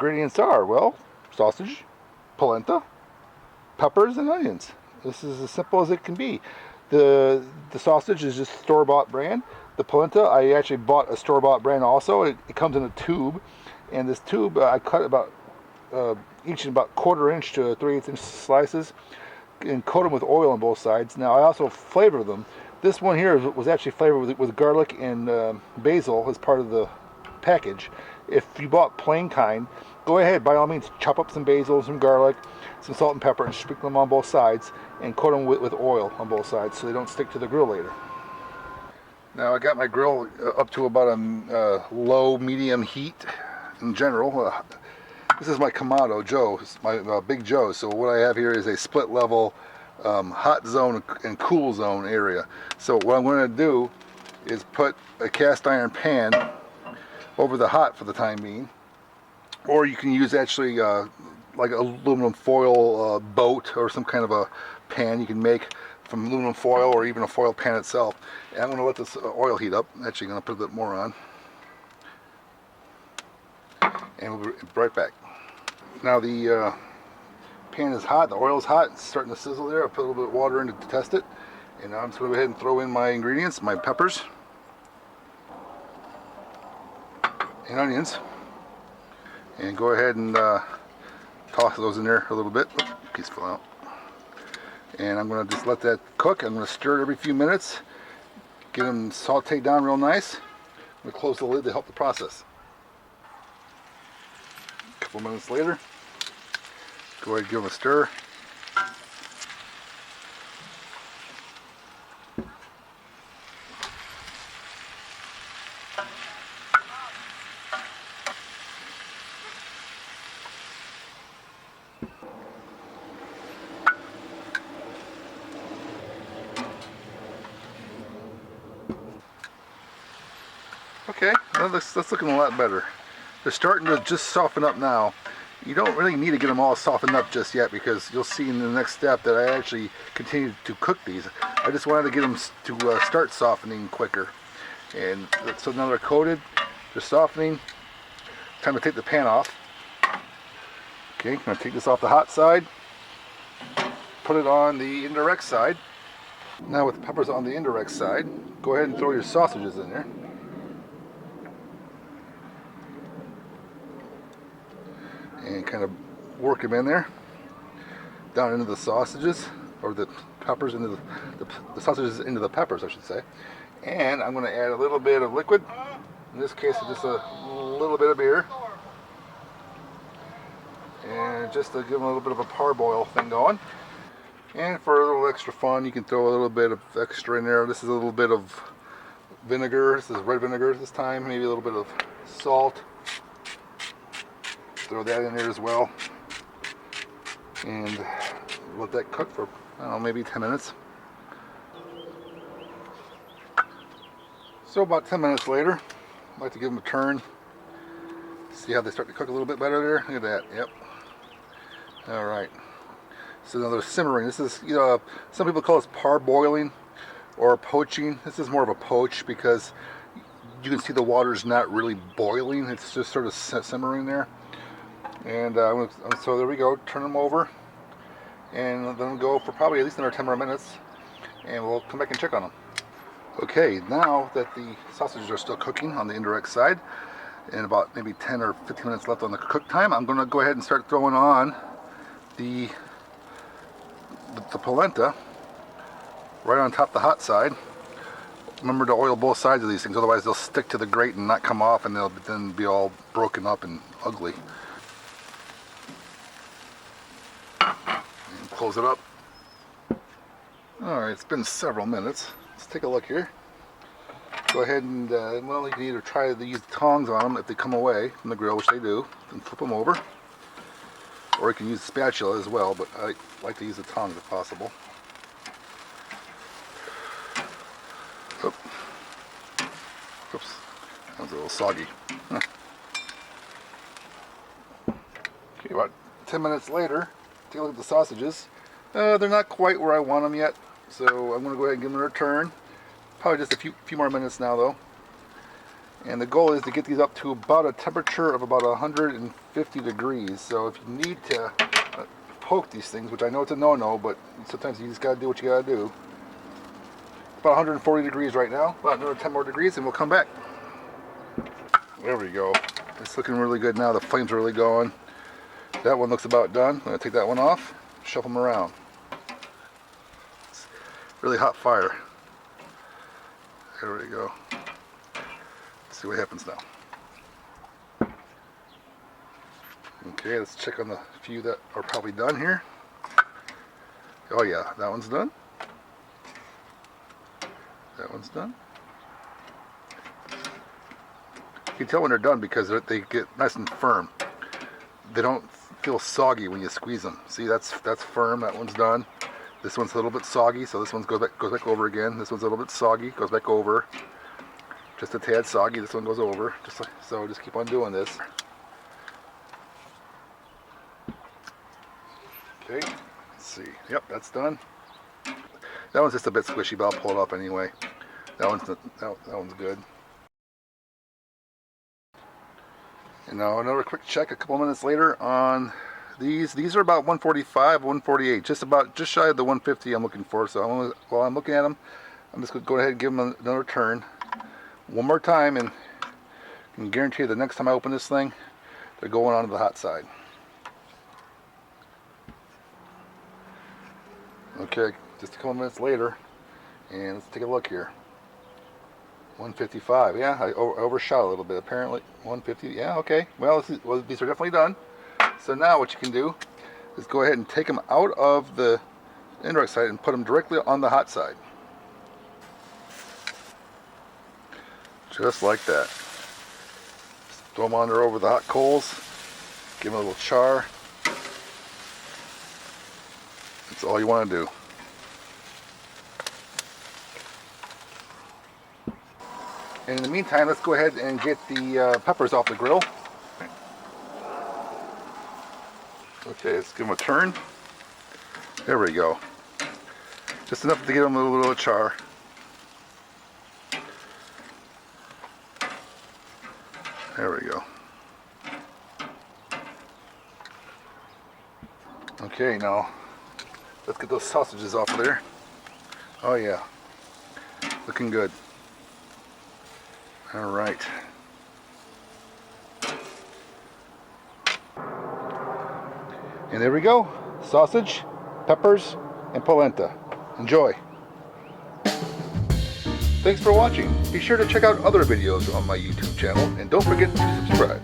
ingredients are, well, sausage, polenta, peppers, and onions. This is as simple as it can be. The sausage is just store-bought brand. The polenta, I actually bought a store-bought brand also. It comes in a tube, and this tube I cut about each in about 1/4 inch to 3/8 inch slices, and coat them with oil on both sides. Now I also flavor them. This one here was actually flavored with garlic and basil as part of the package. If you bought plain kind, go ahead, by all means, chop up some basil, some garlic, some salt and pepper, and sprinkle them on both sides, and coat them with oil on both sides so they don't stick to the grill later. Now I got my grill up to about a low medium heat in general. This is my Kamado Joe, my Big Joe. So what I have here is a split level hot zone and cool zone area. So what I'm going to do is put a cast iron pan over the hot for the time being, or you can use actually like an aluminum foil boat or some kind of a pan you can make from aluminum foil, or even a foil pan itself. And I'm going to let this oil heat up. I'm actually going to put a bit more on, and we'll be right back. Now the pan is hot, the oil is hot, it's starting to sizzle there. I put a little bit of water in to test it, and now I'm just going to go ahead and throw in my ingredients, my peppers and onions, and go ahead and toss those in there a little bit. Oops, piece fell out. And I'm going to just let that cook. I'm going to stir it every few minutes, get them sauteed down real nice. I'm going to close the lid to help the process. A couple minutes later, go ahead and give them a stir. Okay, well, that's looking a lot better. They're starting to just soften up now. You don't really need to get them all softened up just yet, because you'll see in the next step that I actually continue to cook these. I just wanted to get them to start softening quicker. And so now they're coated, they're softening. Time to take the pan off. Okay, I'm going to take this off the hot side, put it on the indirect side. Now with the peppers on the indirect side, go ahead and throw your sausages in there. And kind of work them in there, down into the sausages, or the peppers into the sausages into the peppers, I should say. And I'm going to add a little bit of liquid. In this case, just a little bit of beer, and just to give them a little bit of a parboil thing going. And for a little extra fun, you can throw a little bit of extra in there. This is a little bit of vinegar. This is red vinegar this time. Maybe a little bit of salt. Throw that in there as well, and let that cook for, I don't know, maybe 10 minutes. So about 10 minutes later, I like to give them a turn, see how they start to cook a little bit better there. Look at that. Yep. All right. So now they're simmering. This is, you know, some people call this parboiling or poaching. This is more of a poach, because you can see the water's not really boiling. It's just sort of simmering there. And so there we go, turn them over, and let them go for probably at least another 10 more minutes, and we'll come back and check on them. Okay, now that the sausages are still cooking on the indirect side, and about maybe 10 or 15 minutes left on the cook time, I'm going to go ahead and start throwing on the polenta right on top of the hot side. Remember to oil both sides of these things, otherwise they'll stick to the grate and not come off, and they'll then be all broken up and ugly. Close it up. Alright, it's been several minutes. Let's take a look here. Go ahead and, well, you can either try to use tongs on them if they come away from the grill, which they do, and flip them over. Or you can use a spatula as well, but I like to use the tongs if possible. Oops. Oops. That was a little soggy. Okay, about 10 minutes later, take a look at the sausages. They're not quite where I want them yet, so I'm going to go ahead and give them a turn. Probably just a few more minutes now, though. And the goal is to get these up to about a temperature of about 150 150 degrees. So if you need to poke these things, which I know it's a no-no, but sometimes you just gotta do what you gotta do. About 140 degrees right now. About another 10 more degrees, and we'll come back. There we go. It's looking really good now. The flames are really going. That one looks about done. I'm gonna take that one off, shuffle them around. It's really hot fire. There we go. Let's see what happens now. Okay, let's check on the few that are probably done here. Oh yeah, that one's done. That one's done. You can tell when they're done because they get nice and firm. They don't feel soggy when you squeeze them. See, that's firm. That one's done. This one's a little bit soggy, so this one goes back over again. This one's a little bit soggy, goes back over. Just a tad soggy. This one goes over. Just like so. Just keep on doing this. Okay, let's see. Yep, that's done. That one's just a bit squishy, but I'll pull it up anyway. That one's good. And now another quick check a couple minutes later on these. These are about 145, 148, just shy of the 150 I'm looking for. So while I'm looking at them, I'm just going to go ahead and give them another turn one more time, and I can guarantee you the next time I open this thing, they're going on to the hot side. Okay, just a couple minutes later, and let's take a look here. 155, yeah, I overshot a little bit apparently. 150, yeah, okay. Well, these are definitely done. So now what you can do is go ahead and take them out of the indirect side and put them directly on the hot side. Just like that. Just throw them on there over the hot coals, give them a little char. That's all you want to do. And in the meantime, let's go ahead and get the peppers off the grill. Okay, let's give them a turn. There we go. Just enough to give them a little bit of char. There we go. Okay, now let's get those sausages off of there. Oh yeah, looking good. All right. And there we go. Sausage, peppers, and polenta. Enjoy. Thanks for watching. Be sure to check out other videos on my YouTube channel, and don't forget to subscribe.